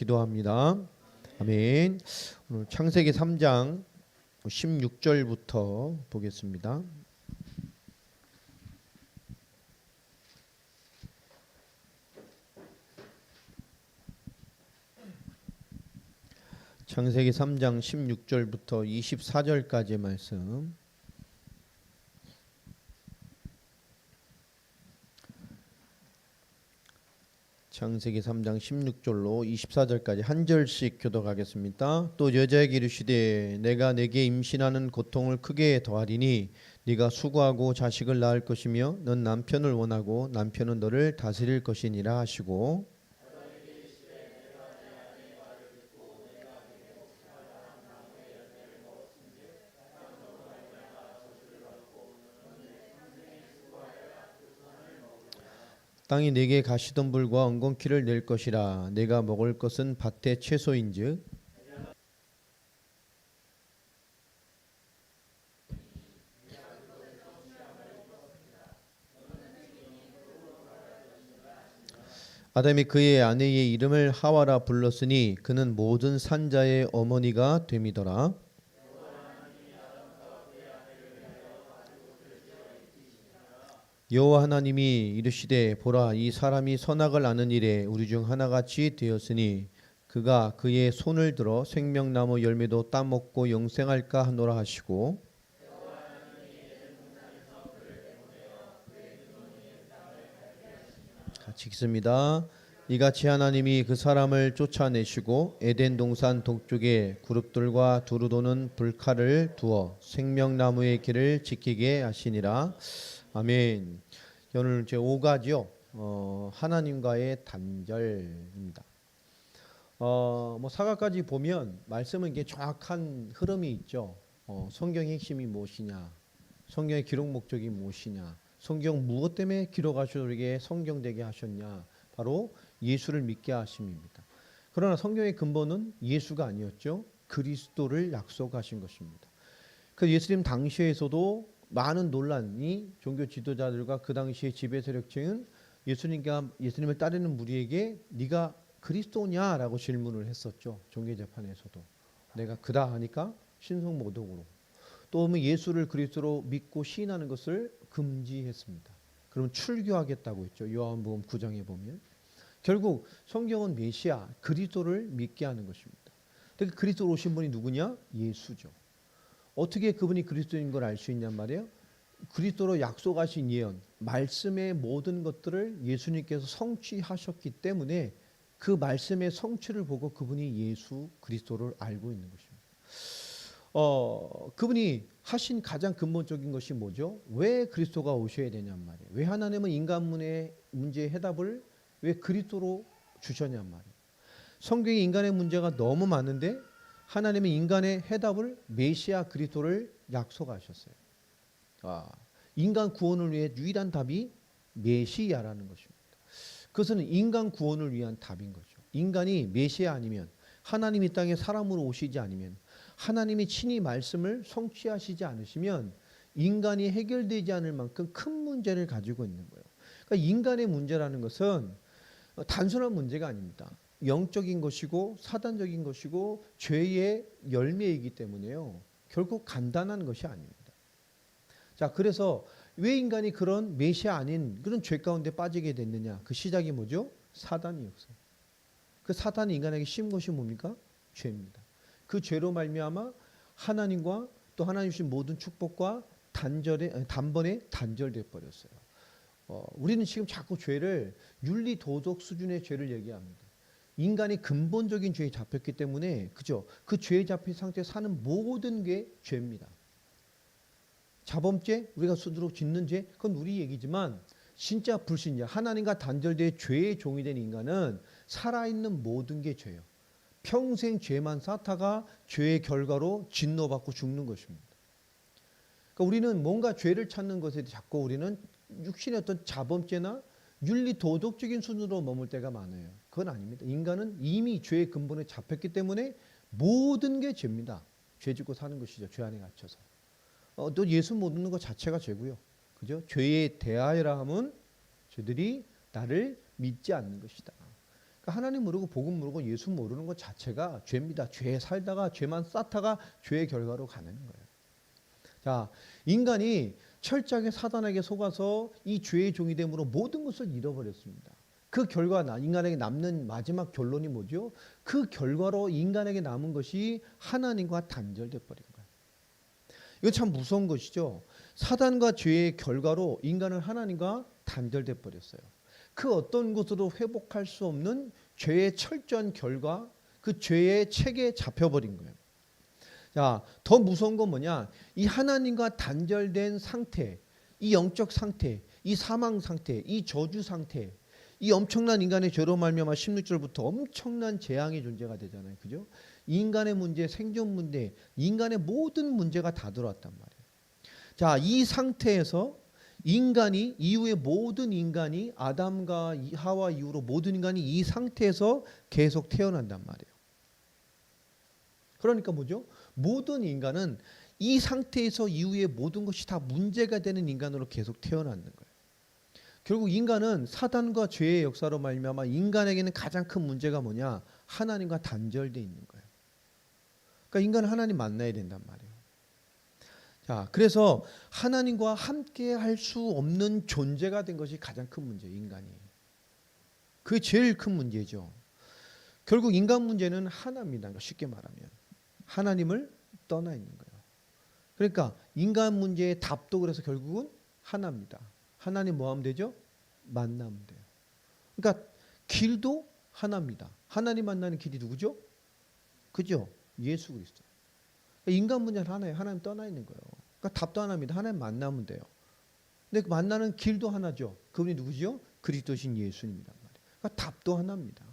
기도합니다. 아멘. 오늘 창세기 3장 16절부터 보겠습니다. 창세기 3장 16절부터 24절까지의 말씀. 창세기 3장 16절로 24절까지 한 절씩 교독하겠습니다. 또 여자에게 이르시되 내가 내게 임신하는 고통을 크게 더하리니 네가 수고하고 자식을 낳을 것이며 넌 남편을 원하고 남편은 너를 다스릴 것이니라 하시고, 땅이 네게 가시덤불과 엉겅퀴를 낼 것이라. 내가 먹을 것은 밭의 채소인즉 아담이 그의 아내의 이름을 하와라 불렀으니 그는 모든 산자의 어머니가 됨이더라. 여호와 하나님이 이르시되 보라, 이 사람이 선악을 아는 일에 우리 중 하나같이 되었으니 그가 그의 손을 들어 생명나무 열매도 따먹고 영생할까 하노라 하시고, 같이 읽습니다. 이같이 하나님이 그 사람을 쫓아내시고 에덴 동산 동쪽에 그룹들과 두루 도는 불칼을 두어 생명나무의 길을 지키게 하시니라. 아멘. 오늘 제 5가지요. 하나님과의 단절입니다. 뭐 4가까지 보면 말씀은 이게 정확한 흐름이 있죠. 성경의 핵심이 무엇이냐, 성경의 기록 목적이 무엇이냐, 성경 무엇 때문에 기록하셔서 우리에게 성경되게 하셨냐, 바로 예수를 믿게 하심입니다. 그러나 성경의 근본은 예수가 아니었죠. 그리스도를 약속하신 것입니다. 그 예수님 당시에서도 많은 논란이 종교 지도자들과 그 당시의 지배 세력층은 예수님을 따르는 무리에게 네가 그리스도냐라고 질문을 했었죠. 종교 재판에서도. 내가 그다 하니까 신성 모독으로. 또 예수를 그리스도로 믿고 시인하는 것을 금지했습니다. 그러면 출교하겠다고 했죠. 요한복음 9장에 보면. 결국 성경은 메시아 그리스도를 믿게 하는 것입니다. 그러니까 그리스도로 오신 분이 누구냐? 예수죠. 어떻게 그분이 그리스도인 걸 알 수 있냔 말이에요. 그리스도로 약속하신 예언, 말씀의 모든 것들을 예수님께서 성취하셨기 때문에 그 말씀의 성취를 보고 그분이 예수 그리스도를 알고 있는 것입니다. 그분이 하신 가장 근본적인 것이 뭐죠? 왜 그리스도가 오셔야 되냔 말이에요. 왜 하나님은 인간 문제의 해답을 왜 그리스도로 주셨냔 말이에요. 성경에 인간의 문제가 너무 많은데 하나님은 인간의 해답을 메시아 그리스도를 약속하셨어요. 인간 구원을 위해 유일한 답이 메시아라는 것입니다. 그것은 인간 구원을 위한 답인 거죠. 인간이 메시아 아니면, 하나님이 땅에 사람으로 오시지 않으면, 하나님이 친히 말씀을 성취하시지 않으시면 인간이 해결되지 않을 만큼 큰 문제를 가지고 있는 거예요. 그러니까 인간의 문제라는 것은 단순한 문제가 아닙니다. 영적인 것이고 사단적인 것이고 죄의 열매이기 때문에요. 결국 간단한 것이 아닙니다. 자, 그래서 왜 인간이 그런 메시아 아닌 그런 죄 가운데 빠지게 됐느냐? 그 시작이 뭐죠? 사단이었어요. 그 사단이 인간에게 심은 것이 뭡니까? 죄입니다. 그 죄로 말미암아 하나님과 또 하나님 주신 모든 축복과 단번에 단절돼 버렸어요. 우리는 지금 자꾸 죄를 윤리 도덕 수준의 죄를 얘기합니다. 인간이 근본적인 죄에 잡혔기 때문에 그죠? 그 죄에 잡힌 상태에 사는 모든 게 죄입니다. 자범죄, 우리가 스스로 짓는 죄, 그건 우리 얘기지만 진짜 불신자, 하나님과 단절된 죄의 종이 된 인간은 살아있는 모든 게 죄예요. 평생 죄만 쌓다가 죄의 결과로 진노받고 죽는 것입니다. 그러니까 우리는 뭔가 죄를 찾는 것에 자꾸 우리는 육신의 어떤 자범죄나 윤리 도덕적인 순으로 머물 때가 많아요. 그건 아닙니다. 인간은 이미 죄의 근본에 잡혔기 때문에 모든 게 죄입니다. 죄 짓고 사는 것이죠. 죄 안에 갇혀서. 또 예수 못 믿는 것 자체가 죄고요. 그죠? 죄에 대하여라 함은 저들이 나를 믿지 않는 것이다. 그러니까 하나님 모르고 복음 모르고 예수 모르는 것 자체가 죄입니다. 죄에 살다가 죄만 쌓다가 죄의 결과로 가는 거예요. 자, 인간이 철저하게 사단에게 속아서 이 죄의 종이 됨으로 모든 것을 잃어버렸습니다. 그 결과 인간에게 남는 마지막 결론이 뭐죠? 그 결과로 인간에게 남은 것이 하나님과 단절돼 버린 거예요. 이거 참 무서운 것이죠. 사단과 죄의 결과로 인간은 하나님과 단절돼 버렸어요. 그 어떤 것으로 회복할 수 없는 죄의 철저한 결과, 그 죄의 책에 잡혀버린 거예요. 자, 더 무서운 건 뭐냐? 이 하나님과 단절된 상태, 이 영적 상태, 이 사망 상태, 이 저주 상태, 이 엄청난 인간의 죄로 말미암아 16절부터 엄청난 재앙의 존재가 되잖아요. 그죠? 인간의 문제, 생존 문제, 인간의 모든 문제가 다 들어왔단 말이에요. 자, 이 상태에서 인간이 이후에 모든 인간이 아담과 하와 이후로 모든 인간이 이 상태에서 계속 태어난단 말이에요. 그러니까 뭐죠? 모든 인간은 이 상태에서 이후에 모든 것이 다 문제가 되는 인간으로 계속 태어나는 거예요. 결국 인간은 사단과 죄의 역사로 말미암아 인간에게는 가장 큰 문제가 뭐냐? 하나님과 단절돼 있는 거예요. 그러니까 인간은 하나님 만나야 된단 말이에요. 자, 그래서 하나님과 함께 할 수 없는 존재가 된 것이 가장 큰 문제예요, 인간이. 그게 제일 큰 문제죠. 결국 인간 문제는 하나입니다. 쉽게 말하면 하나님을 떠나 있는 거예요. 그러니까 인간 문제의 답도 그래서 결국은 하나입니다. 하나님 뭐 하면 되죠? 만나면 돼요. 그러니까 길도 하나입니다. 하나님 만나는 길이 누구죠? 그죠? 예수 그리스도. 인간 문제는 하나예요. 하나님 떠나 있는 거예요. 그러니까 답도 하나입니다. 하나님 만나면 돼요. 근데 그 만나는 길도 하나죠. 그분이 누구죠? 그리스도신 예수님이란 말이에요. 그러니까 답도 하나입니다.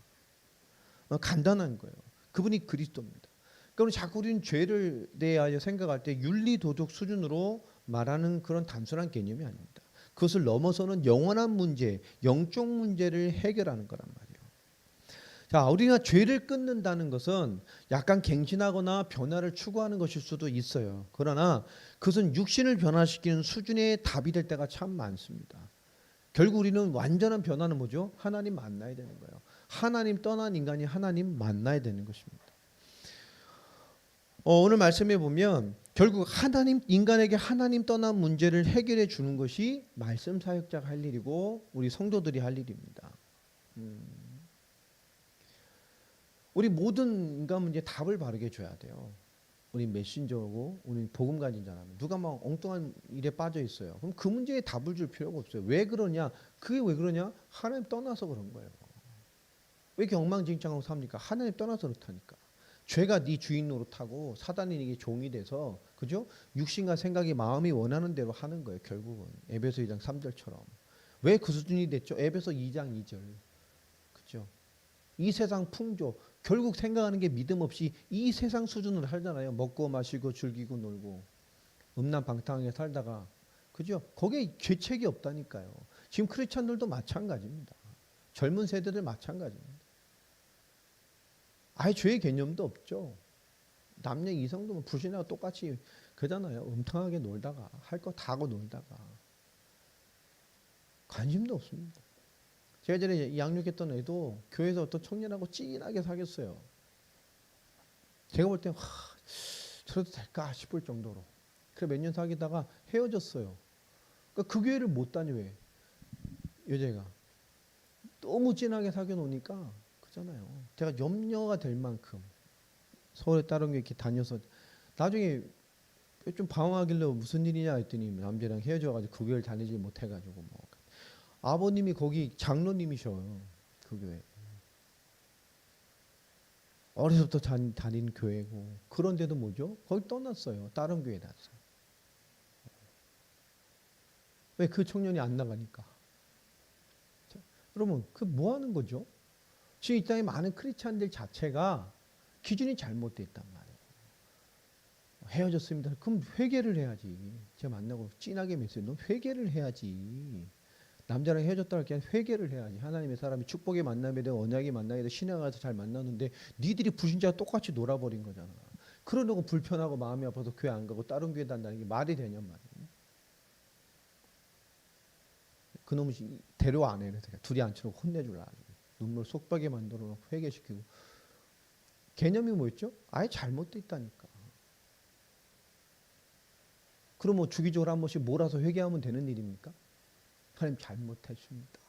간단한 거예요. 그분이 그리스도입니다. 그러니까 자꾸 우리는 죄를 대하여 생각할 때 윤리 도덕 수준으로 말하는 그런 단순한 개념이 아닙니다. 그것을 넘어서는 영원한 문제, 영적 문제를 해결하는 거란 말이에요. 자, 우리가 죄를 끊는다는 것은 약간 갱신하거나 변화를 추구하는 것일 수도 있어요. 그러나 그것은 육신을 변화시키는 수준의 답이 될 때가 참 많습니다. 결국 우리는 완전한 변화는 뭐죠? 하나님 만나야 되는 거예요. 하나님 떠난 인간이 하나님 만나야 되는 것입니다. 오늘 말씀해 보면 결국 하나님 인간에게 하나님 떠난 문제를 해결해 주는 것이 말씀 사역자가 할 일이고 우리 성도들이 할 일입니다. 우리 모든 인간 문제 답을 바르게 줘야 돼요. 우리 메신저고 우리 복음 가진 자라면 누가 막 엉뚱한 일에 빠져 있어요. 그럼 그 문제에 답을 줄 필요가 없어요. 왜 그러냐? 그게 왜 그러냐? 하나님 떠나서 그런 거예요. 왜 이렇게 엉망진창으로 삽니까? 하나님 떠나서 그렇다니까. 죄가 네 주인 노릇하고 사단이 네게 종이 돼서 그죠? 육신과 생각이 마음이 원하는 대로 하는 거예요. 결국은 에베소 2장 3절처럼. 왜 그 수준이 됐죠? 에베소 2장 2절. 그죠? 이 세상 풍조 결국 생각하는 게 믿음 없이 이 세상 수준으로 살잖아요. 먹고 마시고 즐기고 놀고 음란방탕하게 살다가 그죠? 거기에 죄책이 없다니까요. 지금 크리스천들도 마찬가지입니다. 젊은 세대들 마찬가지입니다. 아예 죄의 개념도 없죠. 남녀 이성도 불신하고 똑같이 그러잖아요. 음탕하게 놀다가 할 거 다 하고 놀다가 관심도 없습니다. 제가 전에 양육했던 애도 교회에서 어떤 청년하고 찐하게 사귀었어요. 제가 볼 때 저래도 될까 싶을 정도로. 그래 몇 년 사귀다가 헤어졌어요. 그러니까 그 교회를 못 다녀요. 여자가 너무 찐하게 사귀어 놓으니까 그잖아요. 제가 염려가 될 만큼 서울에 다른 게 이렇게 다녀서 나중에 좀 방황하길래 무슨 일이냐 했더니 남자랑 헤어져가지고 그 교회를 다니지 못해가지고 뭐 아버님이 거기 장로님이셔요. 그 교회. 어려서부터 다닌 교회고 그런데도 뭐죠? 거기 떠났어요. 다른 교회 났어요. 왜 그 청년이 안 나가니까? 그러면 그 뭐 하는 거죠? 지금 이 땅에 많은 크리스찬들 자체가 기준이 잘못되어 있단 말이에요. 헤어졌습니다. 그럼 회개를 해야지. 제가 만나고 찐하게 맺어요. 넌 회개를 해야지. 남자랑 헤어졌다 할 게 아니라 회개를 해야지. 하나님의 사람이 축복의 만남에 대해 언약의 만남에 대해 신앙 가서 잘 만났는데 니들이 불신자와 똑같이 놀아버린 거잖아. 그러려고 불편하고 마음이 아파서 교회 안 가고 다른 교회 단다는 게 말이 되냔 말이에요. 그놈이 데려와 안 해요. 둘이 앉혀놓고 혼내주려. 눈물 쏙박이 만들어 놓고 회개시키고. 개념이 뭐였죠? 아예 잘못돼 있다니까. 그럼 뭐 주기적으로 한 번씩 몰아서 회개하면 되는 일입니까? 하나님 잘못했습니다.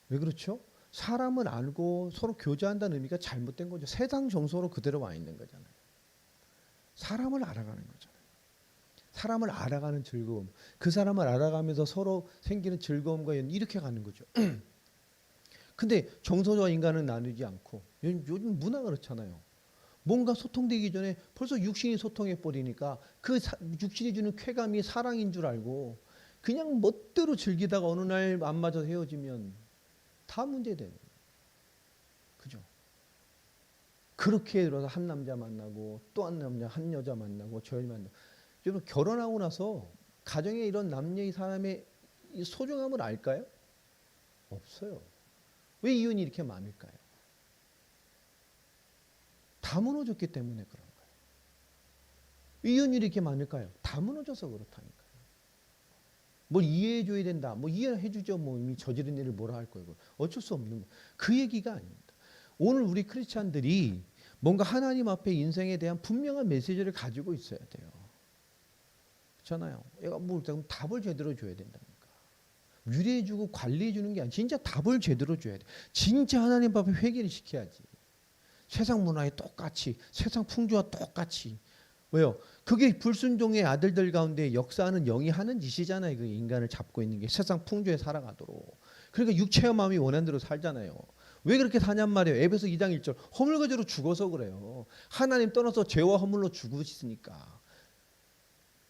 왜 그렇죠? 사람을 알고 서로 교제한다는 의미가 잘못된 거죠. 세상 정서로 그대로 와 있는 거잖아요. 사람을 알아가는 거잖아요. 사람을 알아가는 즐거움. 그 사람을 알아가면서 서로 생기는 즐거움과 이렇게 가는 거죠. 근데 정서와 인간은 나누지 않고 요즘 문화가 그렇잖아요. 뭔가 소통되기 전에 벌써 육신이 소통해 버리니까 그 육신이 주는 쾌감이 사랑인 줄 알고 그냥 멋대로 즐기다가 어느 날 안 맞아서 헤어지면 다 문제돼요. 그죠? 그렇게 들어서 한 남자 만나고 또 한 남자, 한 여자 만나고 저 여자 만나고. 여러분 결혼하고 나서 가정에 이런 남녀의 사람의 소중함을 알까요? 없어요. 왜 이혼이 이렇게 많을까요? 다 무너졌기 때문에 그런 거예요. 이혼이 이렇게 많을까요? 다 무너져서 그렇다니까요. 뭘 이해해 줘야 된다. 뭐 이해해 주죠. 뭐 이미 저지른 일을 뭐라 할 거예요. 어쩔 수 없는 그 얘기가 아닙니다. 오늘 우리 크리스찬들이 뭔가 하나님 앞에 인생에 대한 분명한 메시지를 가지고 있어야 돼요. 그렇잖아요. 얘가 뭐 답을 제대로 줘야 된다니까. 유래해 주고 관리해 주는 게 아니라 진짜 답을 제대로 줘야 돼. 진짜 하나님 앞에 회개를 시켜야지. 세상 문화에 똑같이, 세상 풍조와 똑같이. 왜요? 그게 불순종의 아들들 가운데 역사하는 영이 하는 짓이잖아요. 그 인간을 잡고 있는 게 세상 풍조에 살아가도록. 그러니까 육체와 마음이 원하는 대로 살잖아요. 왜 그렇게 사냔 말이에요. 에베소 2장 1절. 허물거지로 죽어서 그래요. 하나님 떠나서 죄와 허물로 죽으시니까.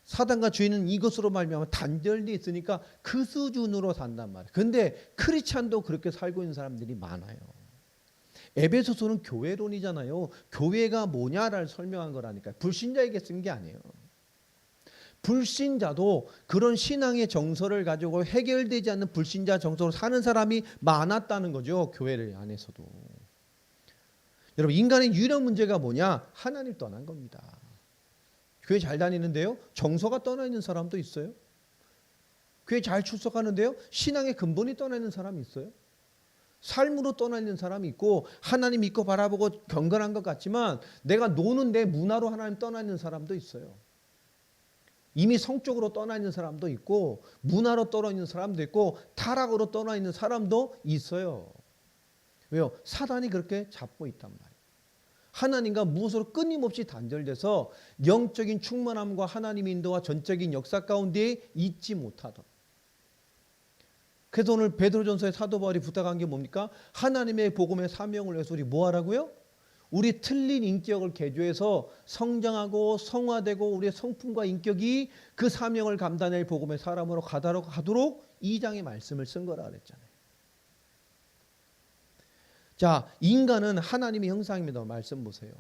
사단과 죄는 이것으로 말미암아 단절돼 있으니까 그 수준으로 산단 말이에요. 근데 크리스찬도 그렇게 살고 있는 사람들이 많아요. 에베소서는 교회론이잖아요. 교회가 뭐냐를 설명한 거라니까요. 불신자에게 쓴 게 아니에요. 불신자도 그런 신앙의 정서를 가지고 해결되지 않는 불신자 정서로 사는 사람이 많았다는 거죠. 교회를 안에서도. 여러분 인간의 유일한 문제가 뭐냐? 하나님 떠난 겁니다. 교회 잘 다니는데요. 정서가 떠나 있는 사람도 있어요. 교회 잘 출석하는데요. 신앙의 근본이 떠나 있는 사람이 있어요. 삶으로 떠나 있는 사람이 있고 하나님 믿고 바라보고 경건한 것 같지만 내가 노는 내 문화로 하나님 떠나 있는 사람도 있어요. 이미 성적으로 떠나 있는 사람도 있고 문화로 떠나 있는 사람도 있고 타락으로 떠나 있는 사람도 있어요. 왜요? 사단이 그렇게 잡고 있단 말이에요. 하나님과 무엇으로 끊임없이 단절돼서 영적인 충만함과 하나님의 인도와 전적인 역사 가운데 있지 못하도록. 그래서 오늘 베드로전서의 사도 바울이 부탁한 게 뭡니까? 하나님의 복음의 사명을 위해서 우리 뭐 하라고요? 우리 틀린 인격을 개조해서 성장하고 성화되고 우리의 성품과 인격이 그 사명을 감당할 복음의 사람으로 가도록 2장의 말씀을 쓴 거라 그랬잖아요. 자, 인간은 하나님의 형상입니다. 말씀 보세요.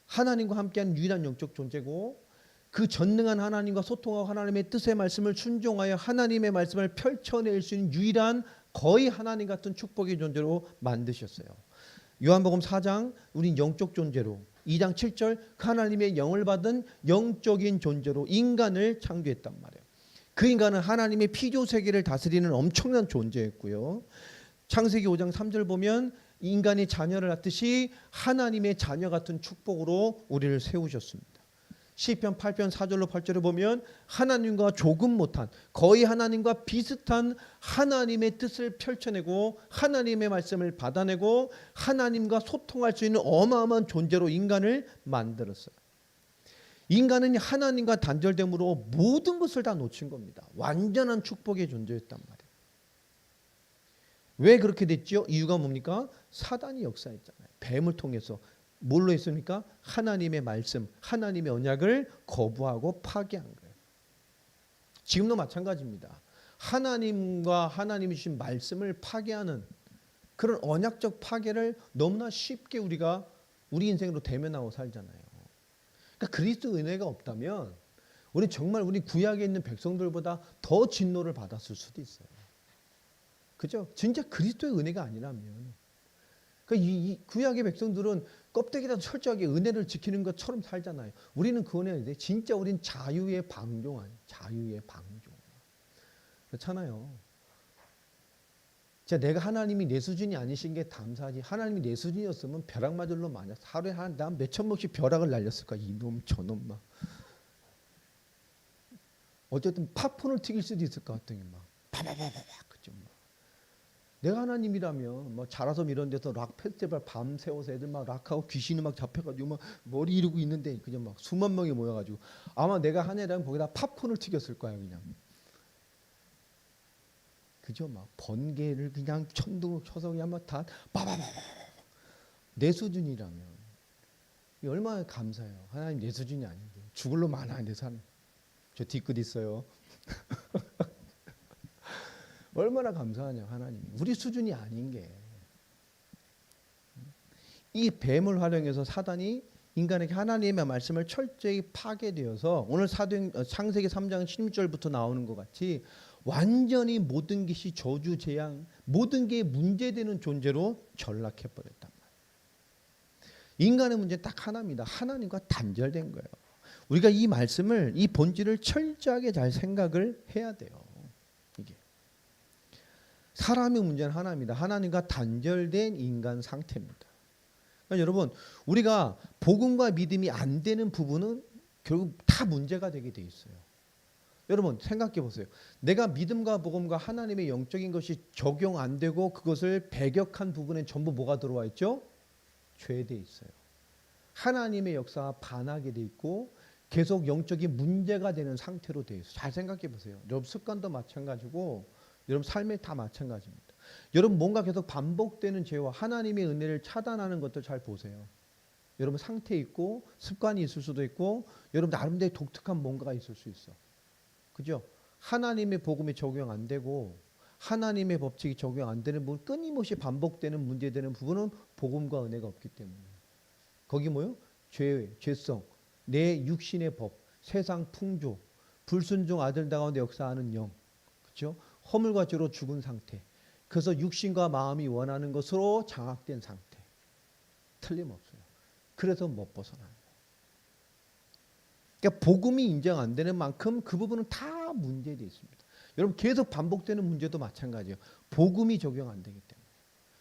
하나님과 함께한 유일한 영적 존재고 그 전능한 하나님과 소통하고 하나님의 뜻의 말씀을 순종하여 하나님의 말씀을 펼쳐낼 수 있는 유일한 거의 하나님 같은 축복의 존재로 만드셨어요. 요한복음 4장 우린 영적 존재로 2장 7절 하나님의 영을 받은 영적인 존재로 인간을 창조했단 말이에요. 그 인간은 하나님의 피조 세계를 다스리는 엄청난 존재였고요. 창세기 5장 3절 보면 인간이 자녀를 낳듯이 하나님의 자녀 같은 축복으로 우리를 세우셨습니다. 시편 8편 4절로 8절을 보면 하나님과 조금 못한 거의 하나님과 비슷한 하나님의 뜻을 펼쳐내고 하나님의 말씀을 받아내고 하나님과 소통할 수 있는 어마어마한 존재로 인간을 만들었어요. 인간은 하나님과 단절됨으로 모든 것을 다 놓친 겁니다. 완전한 축복의 존재였단 말이에요. 왜 그렇게 됐죠? 이유가 뭡니까? 사단이 역사했잖아요. 뱀을 통해서. 뭘로 했습니까? 하나님의 말씀, 하나님의 언약을 거부하고 파괴한 거예요. 지금도 마찬가지입니다. 하나님과 하나님이 주신 말씀을 파괴하는 그런 언약적 파괴를 너무나 쉽게 우리가 우리 인생으로 대면하고 살잖아요. 그러니까 그리스도 은혜가 없다면 우리 정말 우리 구약에 있는 백성들보다 더 진노를 받았을 수도 있어요. 그죠? 진짜 그리스도의 은혜가 아니라면 그러니까 이 구약의 백성들은 껍데기라도 철저하게 은혜를 지키는 것처럼 살잖아요. 우리는 그 은혜인데 진짜 우린 자유의 방종 아니에요. 자유의 방종. 그렇잖아요. 자, 내가 하나님이 내 수준이 아니신 게 감사하지. 하나님이 내 수준이었으면 벼락 맞을 놈 아니야. 하루에 난 몇천 번씩 벼락을 날렸을 거야. 이놈 저놈 막. 어쨌든 팝콘을 튀길 수도 있을 것 같더니 막 파파파파 그죠 막. 내가 하나님이라면 뭐 자라섬 이런 데서 락 페스티벌 밤 새워서 애들 막 락하고 귀신이 막 잡혀가지고 막 머리 이르고 있는데 그냥 막 수만 명이 모여가지고 아마 내가 하나님이라면 거기다 팝콘을 튀겼을 거야 그냥. 그죠 막 번개를 그냥 천둥을 쳐서 그냥 막 다 빠바바바 내 수준이라면 얼마나 감사해요. 하나님 내 수준이 아닌데 죽을 놈 많아 내 삶. 저 뒤끝 있어요. 얼마나 감사하냐 하나님이. 우리 수준이 아닌 게. 이 뱀을 활용해서 사단이 인간에게 하나님의 말씀을 철저히 파괴되어서 오늘 창세기 3장 16절부터 나오는 것 같이 완전히 모든 것이 저주 재앙 모든 게 문제되는 존재로 전락해버렸단 말이에요. 인간의 문제는 딱 하나입니다. 하나님과 단절된 거예요. 우리가 이 말씀을 이 본질을 철저하게 잘 생각을 해야 돼요. 이게 사람의 문제는 하나입니다. 하나님과 단절된 인간 상태입니다. 그러니까 여러분 우리가 복음과 믿음이 안 되는 부분은 결국 다 문제가 되게 돼 있어요. 여러분 생각해 보세요. 내가 믿음과 복음과 하나님의 영적인 것이 적용 안 되고 그것을 배격한 부분에 전부 뭐가 들어와 있죠? 죄돼 있어요. 하나님의 역사와 반하게 돼 있고 계속 영적인 문제가 되는 상태로 되어 있어요. 잘 생각해 보세요. 여러분 습관도 마찬가지고 여러분 삶에 다 마찬가지입니다. 여러분 뭔가 계속 반복되는 죄와 하나님의 은혜를 차단하는 것들 잘 보세요. 여러분 상태 있고 습관이 있을 수도 있고 여러분 나름대로 독특한 뭔가가 있을 수 있어. 그죠? 하나님의 복음이 적용 안 되고 하나님의 법칙이 적용 안 되는 부분 끊임없이 반복되는 문제되는 부분은 복음과 은혜가 없기 때문에 거기 뭐요? 죄성 내 육신의 법, 세상 풍조, 불순종 아들 가운데 역사하는 영, 그렇죠? 허물과 죄로 죽은 상태. 그래서 육신과 마음이 원하는 것으로 장악된 상태. 틀림없어요. 그래서 못 벗어나는 거예요. 그러니까 복음이 인정 안 되는 만큼 그 부분은 다 문제되어 있습니다. 여러분 계속 반복되는 문제도 마찬가지예요. 복음이 적용 안 되기 때문에.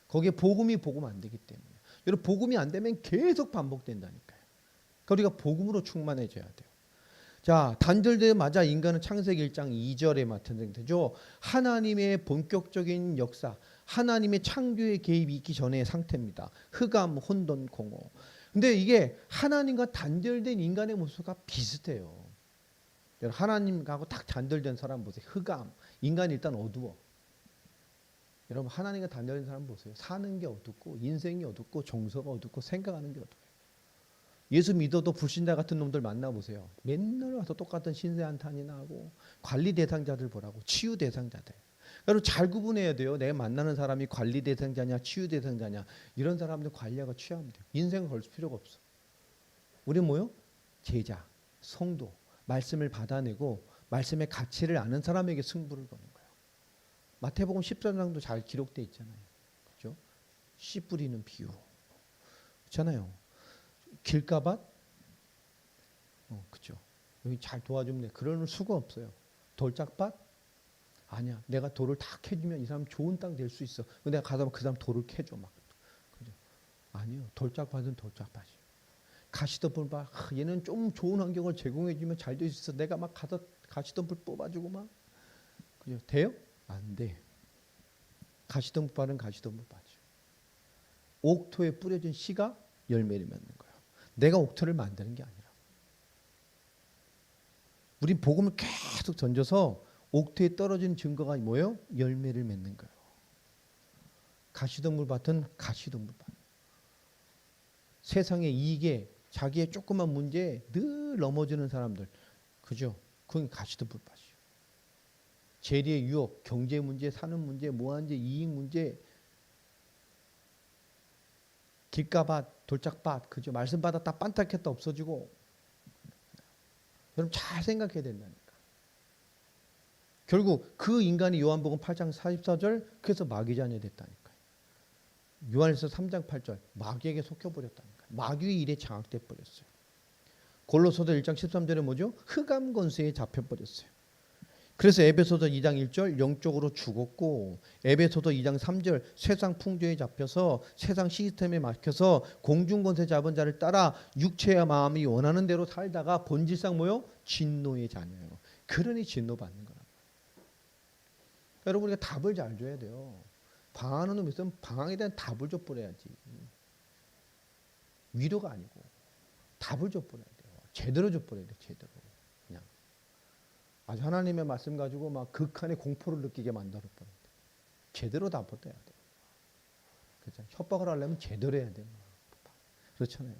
거기에 복음이 복음 안 되기 때문에. 여러분 복음이 안 되면 계속 반복된다니까요. 그러니까 우리가 복음으로 충만해져야 돼요. 자, 단절되자마자 인간은 창세기 1장 2절에 맡은 상태죠. 하나님의 본격적인 역사, 하나님의 창조의 개입이 있기 전의 상태입니다. 흑암, 혼돈, 공허. 근데 이게 하나님과 단절된 인간의 모습과 비슷해요. 하나님하고 딱 단절된 사람 보세요. 흑암, 인간이 일단 어두워. 여러분 하나님과 단절된 사람 보세요. 사는 게 어둡고 인생이 어둡고 정서가 어둡고 생각하는 게 어두워요. 예수 믿어도 불신자 같은 놈들 만나보세요. 맨날 와서 똑같은 신세 한탄이나 하고 관리 대상자들 보라고 치유 대상자들. 여러분 잘 구분해야 돼요. 내가 만나는 사람이 관리 대상자냐 치유 대상자냐 이런 사람들 관리하고 취하면 돼요. 인생을 걸 필요가 없어. 우리 뭐요? 제자, 성도, 말씀을 받아내고 말씀의 가치를 아는 사람에게 승부를 거는 거예요. 마태복음 14장도 잘 기록되어 있잖아요. 그렇죠? 씨 뿌리는 비유. 그렇잖아요. 길가밭? 그죠. 여기 잘 도와주면 돼. 그럴 수가 없어요. 돌짝밭? 아니야. 내가 돌을 다 캐주면 이 사람 좋은 땅 될 수 있어. 내가 가서 그 사람 돌을 캐줘 막. 그죠. 아니요. 돌짝밭은 돌짝밭이에요. 가시덤불 얘는 좀 좋은 환경을 제공해주면 잘 될 수 있어. 내가 막 가서 가시덤불 뽑아주고 막. 그죠. 돼요? 안 돼. 가시덤불은 가시덤불밭이에요. 옥토에 뿌려진 씨가 열매를 맺는 거예요. 내가 옥토를 만드는 게 아니라. 우린 복음을 계속 던져서 옥토에 떨어진 증거가 뭐예요? 열매를 맺는 거예요. 가시덤불 밭은 가시덤불 밭. 세상의 이익에 자기의 조그만 문제에 늘 넘어지는 사람들. 그죠? 그건 가시덤불 밭이에요. 재리의 유혹, 경제 문제, 사는 문제, 무한제, 이익 문제, 길가밭, 돌짝밭, 그죠? 말씀 받았다 빤딱했다 없어지고. 여러분 잘 생각해야 된다니까. 결국 그 인간이 요한복음 8장 44절 그래서 마귀 자녀 됐다니까요. 요한일서 3장 8절 마귀에게 속혀버렸다니까요. 마귀의 일에 장악돼 버렸어요. 골로새서 1장 13절에 뭐죠? 흑암 권세에 잡혀버렸어요. 그래서 에베소서 2장 1절 영적으로 죽었고, 에베소서 2장 3절 세상 풍조에 잡혀서 세상 시스템에 막혀서 공중권세 잡은 자를 따라 육체와 마음이 원하는 대로 살다가 본질상 뭐요? 진노의 자녀예요. 그러니 진노받는 거란 말이에요. 여러분, 우리가 답을 잘 줘야 돼요. 방황하는 놈이 있으면 방황에 대한 답을 줘버려야지. 위로가 아니고 답을 줘버려야 돼요. 제대로 줘버려야 돼요. 제대로. 그냥 아주 하나님의 말씀 가지고 막 극한의 공포를 느끼게 만들어버려야 돼요. 제대로 답을 해야 돼요. 그렇죠? 협박을 하려면 제대로 해야 돼요. 그렇잖아요.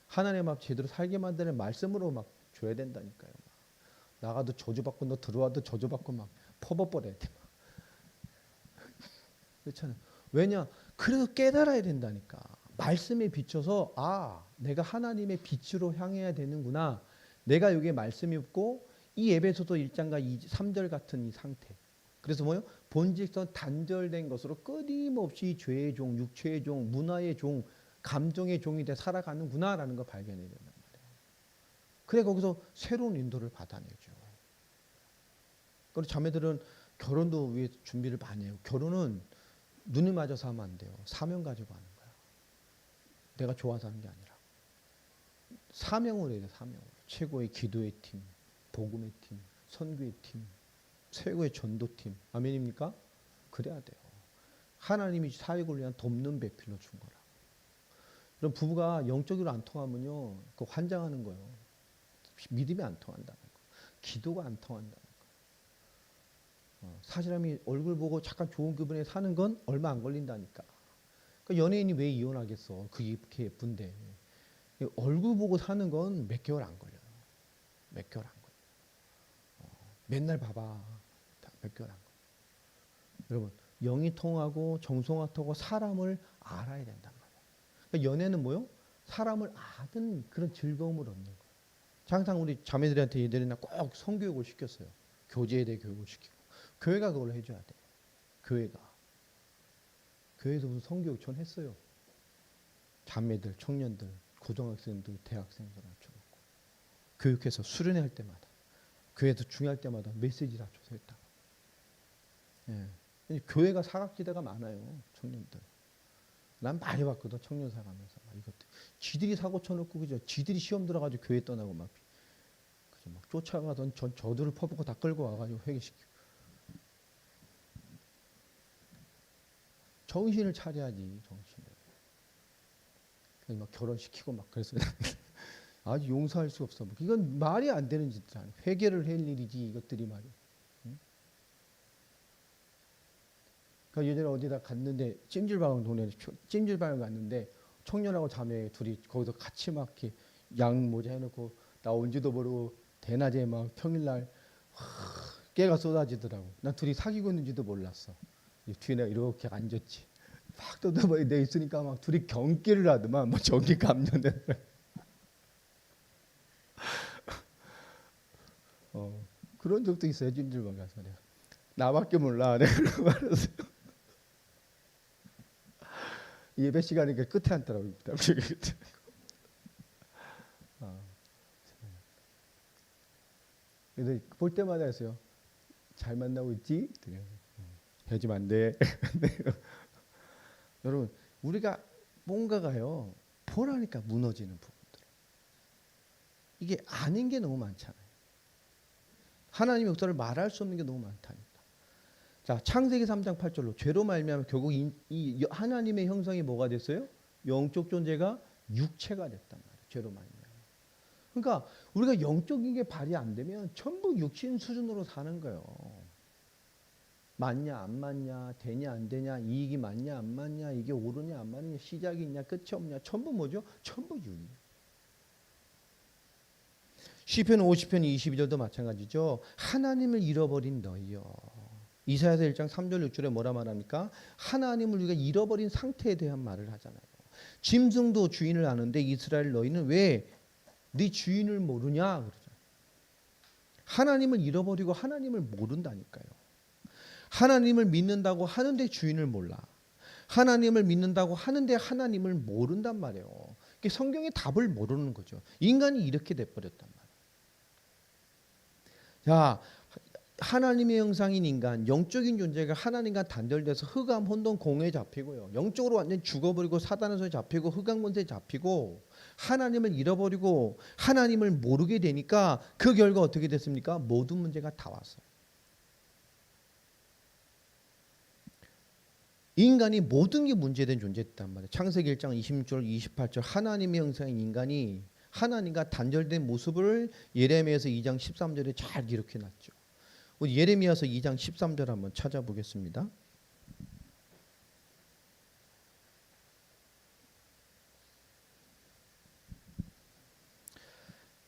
하나님 앞 제대로 살게 만드는 말씀으로 막 줘야 된다니까요. 나가도 저주받고 너 들어와도 저주받고 막 퍼버버려야 돼. 그렇잖아요. 왜냐? 그래서 깨달아야 된다니까. 말씀에 비춰서 아, 내가 하나님의 빛으로 향해야 되는구나. 내가 여기에 말씀이 없고 이 에베소서 1장과 3절 같은 이 상태. 그래서 뭐요? 본질선 단절된 것으로 끊임없이 죄의 종, 육체의 종, 문화의 종, 감정의 종이 돼 살아가는구나라는 걸 발견해야 된단 말이에요. 그래 거기서 새로운 인도를 받아내죠. 그리고 자매들은 결혼도 위해 준비를 많이 해요. 결혼은 눈이 맞아서 하면 안 돼요. 사명 가지고 하는 거야. 내가 좋아서 하는 게 아니라 사명으로 해야 돼. 사명으로. 최고의 기도의 팀, 복음의 팀, 선교의 팀, 최고의 전도팀. 아멘입니까? 그래야 돼요. 하나님이 사역을 위한 돕는 배필로 준 거라. 그럼 부부가 영적으로 안 통하면요, 그 환장하는 거예요. 믿음이 안 통한다는 거, 기도가 안 통한다는 거. 사실함이 얼굴 보고 잠깐 좋은 기분에 사는 건 얼마 안 걸린다니까. 그러니까 연예인이 왜 이혼하겠어? 그게 예쁜데. 얼굴 보고 사는 건 몇 개월 안 걸려요. 몇 개월 안 걸려요. 맨날 봐봐. 몇 개월 안 걸려요. 여러분, 영이 통하고 정성화 통하고 사람을 알아야 된단 말이에요. 그러니까 연애는 뭐요? 사람을 아는 그런 즐거움을 얻는 거예요. 항상 우리 자매들한테 얘들이나 꼭 성교육을 시켰어요. 교제에 대해 교육을 시키고. 교회가 그걸 해줘야 돼. 교회가. 교회에서 무슨 성교육 전 했어요. 자매들, 청년들, 고등학생들, 대학생들 앉혀놓고 교육해서 수련회 할 때마다, 교회에서 중요할 때마다 메시지를 줘서 했다. 예. 교회가 사각지대가 많아요. 청년들. 난 많이 봤거든. 청년사 가면서 이것들. 지들이 사고 쳐놓고 그죠. 지들이 시험 들어가지고 교회 떠나고 막 그죠. 막 쫓아가던 저들을 퍼붓고 다 끌고 와가지고 회개시키고. 정신을 차려야지. 정신을. 막 결혼시키고 막 그랬어요. 아주 용서할 수 없어. 이건 말이 안 되는 짓들 아니야. 회개를 할 일이지 이것들이 말이야. 그러니까 예전에 어디다 갔는데 찜질방 동네에 찜질방을 갔는데 청년하고 자매 둘이 거기서 같이 막 이렇게 양 모자 해놓고 나온지도 모르고 대낮에 막 평일날 깨가 쏟아지더라고. 난 둘이 사귀고 있는지도 몰랐어. 뒤에 내가 이렇게 앉았지. 막 떠들어보니 내 있으니까 막 둘이 경기를 하더만 뭐 전기 감전되더라고. 그런 적도 있어요. 찜질방 가서 내가. 나밖에 몰라. 내가 그러고 말았어요. 예배 시간이니까 끝에 앉더라고요. 그래서 볼 때마다 했어요. 잘 만나고 있지? 헤어지면 안 돼. 여러분, 우리가 뭔가가요, 보라니까 무너지는 부분들. 이게 아닌 게 너무 많잖아요. 하나님의 역사를 말할 수 없는 게 너무 많다니까. 자, 창세기 3장 8절로 죄로 말미암아 결국 이 하나님의 형상이 뭐가 됐어요? 영적 존재가 육체가 됐단 말이에요. 죄로 말미암아. 그러니까 우리가 영적인 게 발휘 안 되면 전부 육신 수준으로 사는 거예요. 맞냐 안 맞냐, 되냐 안 되냐, 이익이 맞냐 안 맞냐, 이게 오르냐 안 맞냐, 시작이 있냐 끝이 없냐, 전부 뭐죠? 전부 육이에요. 시편 50편 22절도 마찬가지죠. 하나님을 잃어버린 너희여. 이사야서 1장 3절 6절에 뭐라 말합니까? 하나님을 우리가 잃어버린 상태에 대한 말을 하잖아요. 짐승도 주인을 아는데 이스라엘 너희는 왜 네 주인을 모르냐 그러잖아요. 하나님을 잃어버리고 하나님을 모른다니까요. 하나님을 믿는다고 하는데 주인을 몰라. 하나님을 믿는다고 하는데 하나님을 모른단 말이에요. 성경의 답을 모르는 거죠. 인간이 이렇게 돼버렸단 말이에요. 자, 하나님의 형상인 인간, 영적인 존재가 하나님과 단절돼서 흑암, 혼돈, 공회에 잡히고요. 영적으로 완전히 죽어버리고 사단의 손에 잡히고 흑암 권세에 잡히고 하나님을 잃어버리고 하나님을 모르게 되니까 그 결과 어떻게 됐습니까? 모든 문제가 다 왔어요. 인간이 모든 게 문제된 존재였단 말이에요. 창세기 1장 26절 28절 하나님의 형상인 인간이 하나님과 단절된 모습을 예레미야서 2장 13절에 잘 기록해 놨죠. 우리 예레미야서 2장 13절 한번 찾아보겠습니다.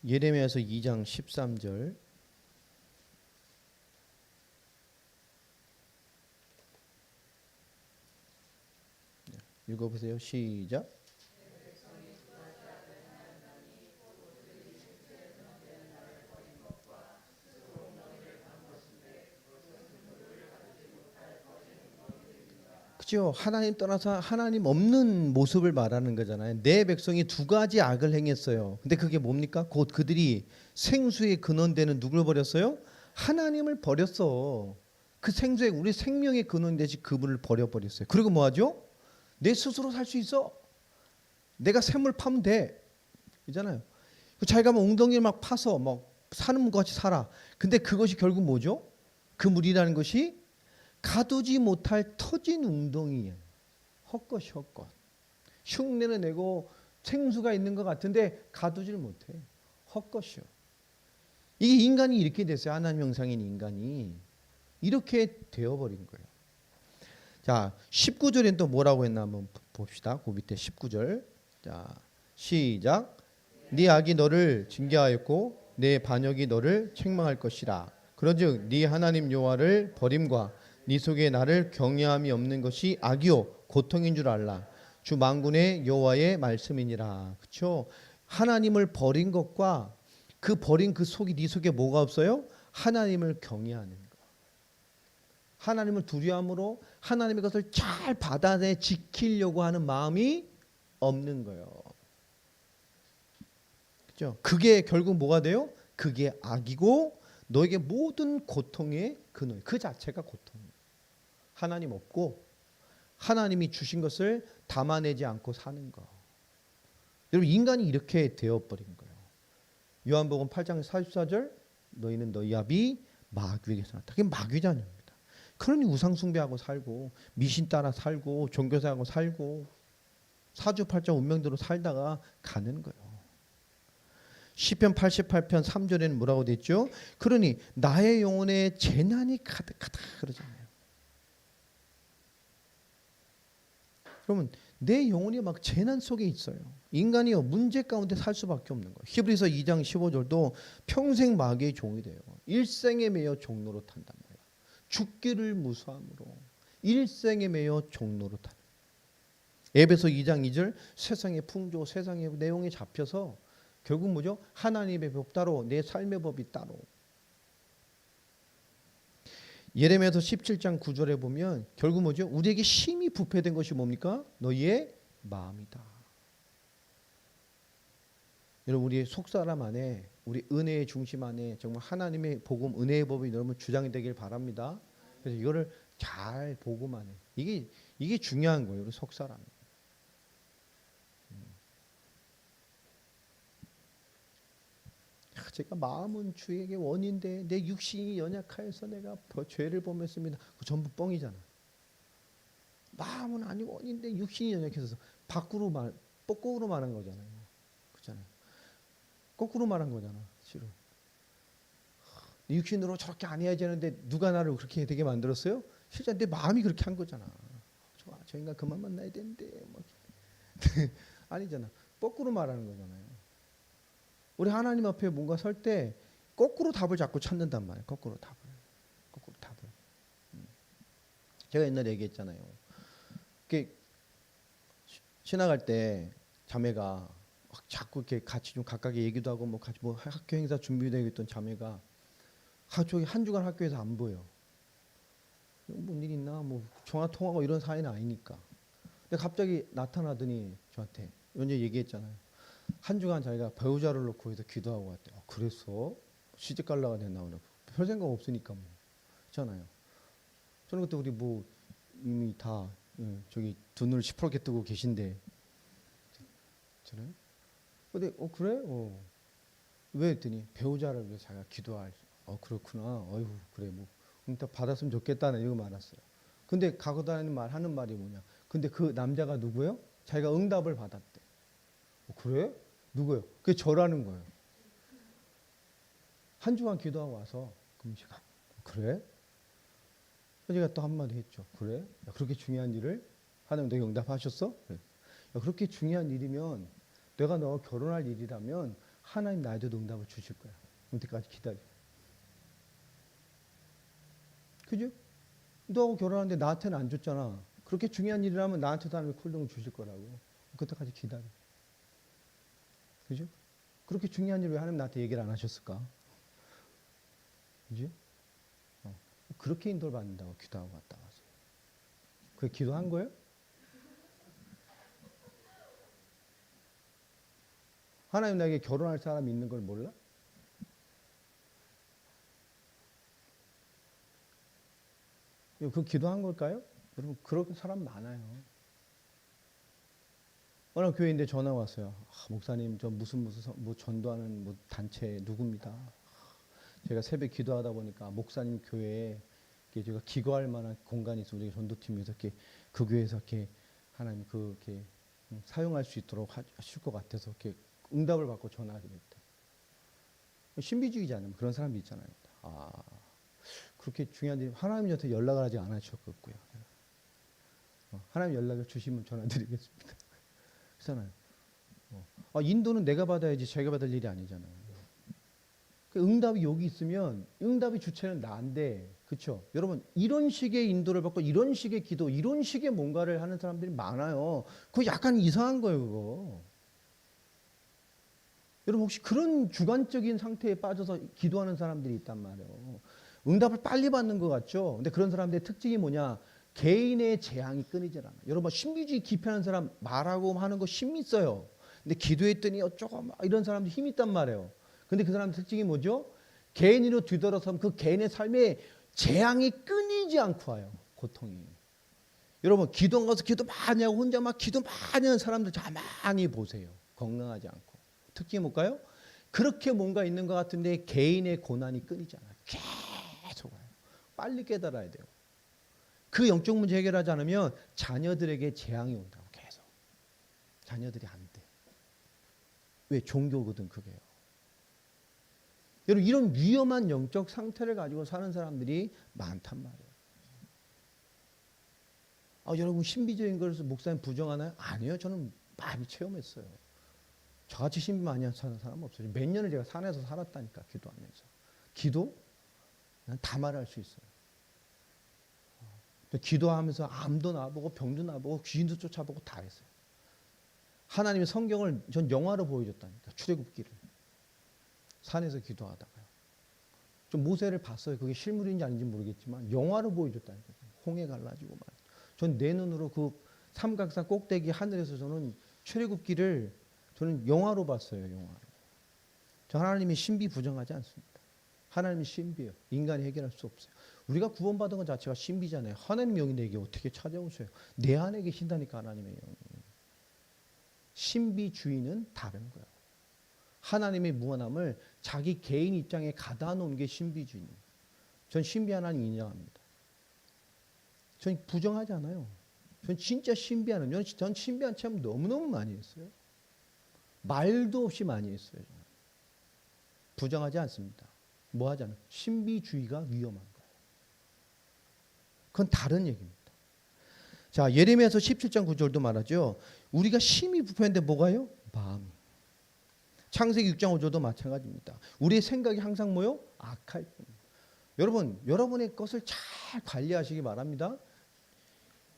예레미야서 2장 13절 읽어보세요. 시작. 그죠? 하나님 떠나서 하나님 없는 모습을 말하는 거잖아요. 내 백성이 두 가지 악을 행했어요. 근데 그게 뭡니까? 곧 그들이 생수의 근원되는 누굴 버렸어요? 하나님을 버렸어. 그 생수의 우리 생명의 근원 되시 그분을 버려버렸어요. 그리고 뭐하죠? 내 스스로 살 수 있어. 내가 샘물 파면 돼. 있잖아요. 자기가 막 웅덩이를 막 파서 막 사는 것 같이 살아. 근데 그것이 결국 뭐죠? 그 물이라는 것이 가두지 못할 터진 웅덩이에 헛것이 헛것. 흉내는 내고 생수가 있는 것 같은데 가두지를 못해. 헛것이요. 이게 인간이 이렇게 됐어요. 하나님 형상인 인간이 이렇게 되어버린 거예요. 자, 19절엔 또 뭐라고 했나 한번 봅시다. 그 밑에 19절. 자, 시작. 네 악이 너를 징계하였고 내 반역이 너를 책망할 것이라. 그런즉 네 하나님 여호와를 버림과 네 속에 나를 경외함이 없는 것이 악이요 고통인 줄 알라. 주 만군의 여호와의 말씀이니라. 그렇죠? 하나님을 버린 것과 그 버린 그 속이 네 속에 뭐가 없어요? 하나님을 경외하는 것. 하나님을 두려움으로 하나님의 것을 잘 받아내 지키려고 하는 마음이 없는 거예요. 그렇죠? 그게 결국 뭐가 돼요? 그게 악이고 너에게 모든 고통의 근원. 그 자체가 고통이에요. 하나님 없고 하나님이 주신 것을 담아내지 않고 사는 거. 여러분 인간이 이렇게 되어버린 거예요. 요한복음 8장 44절 너희는 너희 아비 마귀에게서 났다. 그게 마귀 자녀입니다. 그러니 우상 숭배하고 살고 미신 따라 살고 종교생활하고 살고 사주팔자 운명대로 살다가 가는 거예요. 시편 88편 3절에는 뭐라고 돼 있죠? 그러니 나의 영혼에 재난이 가득하다 그러잖아요. 그러면 내 영혼이 막 재난 속에 있어요. 인간이요 문제 가운데 살 수밖에 없는 거예요. 히브리서 2장 15절도 평생 마귀의 종이 돼요. 일생에 매여 종로로 탄단 말이야. 죽기를 무수함으로 일생에 매여 종로로 탄. 에베소 2장 2절 세상의 풍조 세상의 내용에 잡혀서 결국 뭐죠? 하나님의 법 따로 내 삶의 법이 따로. 예레미야서 17장 9절에 보면 결국 뭐죠? 우리에게 심히 부패된 것이 뭡니까? 너희의 마음이다. 여러분 우리의 속사람 안에 우리 은혜의 중심 안에 정말 하나님의 복음 은혜의 법이 여러분 주장이 되길 바랍니다. 그래서 이거를 잘 복음하네. 이게 중요한 거예요. 우리 속사람. 제가 마음은 주에게 원인데 내 육신이 연약하여서 내가 죄를 범했습니다. 그 전부 뻥이잖아. 마음은 아니 원인데 육신이 연약해서 거꾸로 말한 거잖아요. 그렇잖아요. 거꾸로 말한 거잖아. 실은. 내 육신으로 저렇게 안 해야지 하는데 누가 나를 그렇게 되게 만들었어요? 실제 내 마음이 그렇게 한 거잖아. 좋아, 저 인간 그만 만나야 되는데 뭐. 아니잖아. 거꾸로 말하는 거잖아요. 우리 하나님 앞에 뭔가 설 때 거꾸로 답을 자꾸 찾는단 말이에요. 거꾸로 답을. 제가 옛날에 얘기했잖아요. 지나갈 때 자매가 자꾸 이렇게 같이 좀 가깝게 얘기도 하고 뭐 같이 뭐 학교 행사 준비되고 있던 자매가 저기 한 주간 학교에서 안 보여. 뭔 일 있나? 뭐 전화 통화하고 이런 사이는 아니니까. 근데 갑자기 나타나더니 저한테 언제 얘기했잖아요. 한 주간 자기가 배우자를 놓고 해서 기도하고 왔대. 그래서 시집 갈라가 됐나 보네. 별 생각 없으니까 뭐. 그렇잖아요. 저는 그때 우리 뭐 이미 다 저기 두 눈을 시퍼렇게 뜨고 계신데, 저는 근데 그래? 왜 했더니 배우자를 위해 자기가 기도할. 그렇구나. 어휴 그래 뭐 응답 받았으면 좋겠다는 이거 많았어요. 근데 가고 다니는 말 하는 말이 뭐냐? 근데 그 남자가 누구예요? 자기가 응답을 받았대. 그래? 누구예요? 그게 저라는 거예요. 한 주간 기도하고 와서 금시간. 그래? 제가 또 한마디 했죠. 그래? 야, 그렇게 중요한 일을 하나님 내가 응답하셨어? 그래. 야, 그렇게 중요한 일이면 내가 너와 결혼할 일이라면 하나님 나에게도 응답을 주실 거야. 그때까지 기다려. 그죠? 너하고 결혼하는데 나한테는 안 줬잖아. 그렇게 중요한 일이라면 나한테도 하나님 콜동을 주실 거라고. 그때까지 기다려. 그죠? 그렇게 중요한 일을 왜 하나님 나한테 얘기를 안 하셨을까? 그죠? 그렇게 인도를 받는다고 기도하고 왔다 와서. 그게 기도한 거예요? 하나님 나에게 결혼할 사람이 있는 걸 몰라? 그 기도한 걸까요? 여러분 그런 사람 많아요. 어느 교회인데 전화 왔어요. 목사님 저 무슨 뭐 전도하는 뭐 단체 누굽니다. 제가 새벽 기도하다 보니까 목사님 교회에 제가 기거할 만한 공간이 있어 우리 전도팀에서 이렇게 그 교회에서 이렇게 하나님 그렇게 사용할 수 있도록 하실 것 같아서 이렇게 응답을 받고 전화하게 됐대. 신비주의자는 그런 사람도 있잖아요. 그렇게 중요한 일 하나님 저한테 연락을 아직 안 하셨고요. 하나님 연락을 주시면 전화드리겠습니다. 그렇잖아요. 인도는 내가 받아야지 제가 받을 일이 아니잖아요. 그 응답이 여기 있으면 응답의 주체는 나인데, 그렇죠? 여러분 이런 식의 인도를 받고 이런 식의 기도, 이런 식의 뭔가를 하는 사람들이 많아요. 그거 약간 이상한 거예요, 그거. 여러분 혹시 그런 주관적인 상태에 빠져서 기도하는 사람들이 있단 말이에요. 응답을 빨리 받는 것 같죠? 근데 그런 사람들의 특징이 뭐냐? 개인의 재앙이 끊이질 않아요. 여러분 신비주의 기피하는 사람 말하고 하는 거 힘이 있어요. 근데 기도했더니 어쩌고 이런 사람들 힘이 있단 말이에요. 근데 그 사람의 특징이 뭐죠? 개인으로 뒤돌아서면 그 개인의 삶에 재앙이 끊이지 않고 와요. 고통이. 여러분 기도 가서 기도 많이 하고 혼자 막 기도 많이 하는 사람들 가만히 보세요. 건강하지 않고. 특징이 뭘까요? 그렇게 뭔가 있는 것 같은데 개인의 고난이 끊이지 않아요. 계속 와요. 빨리 깨달아야 돼요. 그 영적 문제 해결하지 않으면 자녀들에게 재앙이 온다고 계속. 자녀들이 안 돼. 왜? 종교거든 그게요. 여러분 이런 위험한 영적 상태를 가지고 사는 사람들이 많단 말이에요. 여러분 신비적인 것을 목사님 부정하나요? 아니요. 저는 많이 체험했어요. 저같이 신비 많이 사는 사람 없어요. 몇 년을 제가 산에서 살았다니까 기도하면서. 기도? 난 다 말할 수 있어요. 기도하면서 암도 나보고 병도 나보고 귀신도 쫓아보고 다 했어요. 하나님의 성경을 전 영화로 보여줬다니까. 출애굽기를. 산에서 기도하다가요. 좀 모세를 봤어요. 그게 실물인지 아닌지 모르겠지만 영화로 보여줬다니까. 홍해 갈라지고 말. 전 내 눈으로 그 삼각산 꼭대기 하늘에서 저는 출애굽기를 저는 영화로 봤어요. 영화로. 저 하나님이 신비 부정하지 않습니다. 하나님이 신비예요. 인간이 해결할 수 없어요. 우리가 구원받은 것 자체가 신비잖아요. 하나님의 영이 내게 어떻게 찾아오세요? 내 안에 계신다니까 하나님의 영이. 신비주의는 다른 거예요. 하나님의 무한함을 자기 개인 입장에 가다 놓은 게 신비주의입니다. 전 신비 하나님 인정합니다. 전 부정하지 않아요. 전 진짜 신비한, 전 신비한 체험 너무너무 많이 했어요. 말도 없이 많이 했어요. 저는. 부정하지 않습니다. 뭐 하잖아요. 신비주의가 위험한 거예요. 그건 다른 얘기입니다. 자, 예레미야서 17장 9절도 말하죠. 우리가 심히 부패한데 뭐가요? 마음이. 창세기 6장 5절도 마찬가지입니다. 우리의 생각이 항상 뭐요? 악할 뿐입니다. 여러분, 여러분의 것을 잘 관리하시기 바랍니다.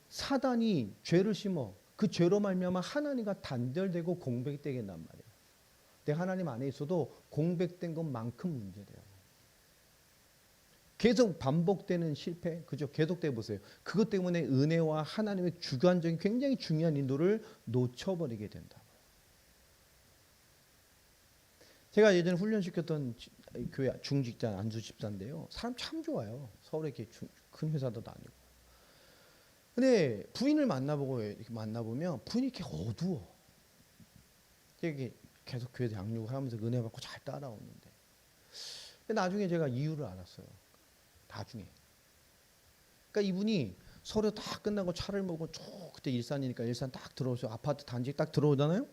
사단이 죄를 심어 그 죄로 말미암아 하나님과 단절되고 공백되게 된단 말이에요. 내가 하나님 안에 있어도 공백된 것만큼 문제돼요. 계속 반복되는 실패, 그죠? 계속돼 보세요. 그것 때문에 은혜와 하나님의 주관적인 굉장히 중요한 인도를 놓쳐버리게 된다. 제가 예전에 훈련시켰던 교회 중직자 안수 집사인데요. 사람 참 좋아요. 서울에 이렇게 큰 회사도 다니고. 근데 부인을 만나보고 이렇게 만나보면 부인이 이렇게 어두워. 이게 계속 교회에서 양육을 하면서 은혜 받고 잘 따라오는데. 근데 나중에 제가 이유를 알았어요. 나중에. 그러니까 이분이 서류 다 끝나고 차를 몰고 쭉 그때 일산이니까 일산 딱 들어오죠. 아파트 단지 딱 들어오잖아요.